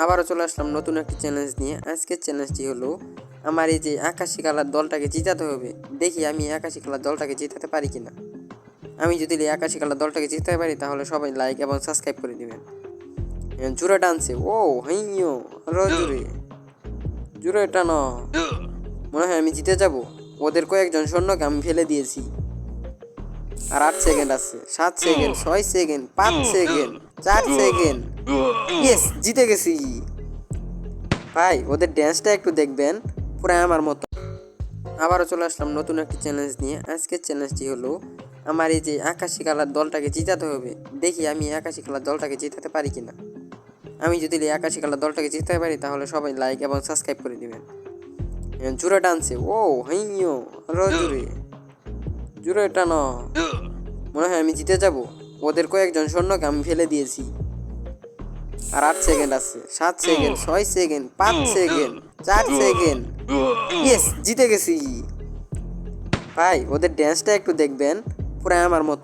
আবারও চলে আসলাম নতুন একটি চ্যালেঞ্জ নিয়ে। আজকের চ্যালেঞ্জটি হলো আমার এই যে আকাশি কালার দলটাকে জিতাতে হবে। দেখি আমি আকাশি কালার দলটাকে জিতাতে পারি কিনা। আমি যদি এই আকাশি কালার দলটাকে জিতাতে পারি তাহলে সবাই লাইক এবং সাবস্ক্রাইব করে দিবেন। জুড়ে টানছে, ও হাইয়ো আরো জুড়ে জুড়ে টানো। মনে হয় আমি জিতে যাব। ওদের কয়েকজন সৈন্যকে আমি ফেলে দিয়েছি। আর 8 সেকেন্ড আছে, 7 second, 6 second, 5 second, 4 second. Yes, জিতে গেছি ভাই। ওদের ড্যান্সটা একটু দেখবেন, পুরো আমার মতো। আবারও চলে আসলাম নতুন একটি চ্যালেঞ্জ নিয়ে। আজকের চ্যালেঞ্জটি হলো আমার এই যে আকাশি কালার দলটাকে জিতাতে হবে। দেখি আমি আকাশি কালার দলটাকে জিতাতে পারি কিনা। আমি যদি এই আকাশি কালার দলটাকে জিতাতে পারি তাহলে সবাই লাইক এবং সাবস্ক্রাইব করে দিবেন। জুড়ে টানছে, ও হাইয়ো আরো জুড়ে জুড়ে টানো। মনে হয় আমি জিতে যাব। ওদের কয়েকজন সৈন্যকে আমি ফেলে দিয়েছি। আর 8 সেকেন্ড আছে, 7 second, 6 second, 5 second, 4 second. Yes, জিতে গেছি ভাই। ওদের ড্যান্সটা একটু দেখবেন, পুরো আমার মতো।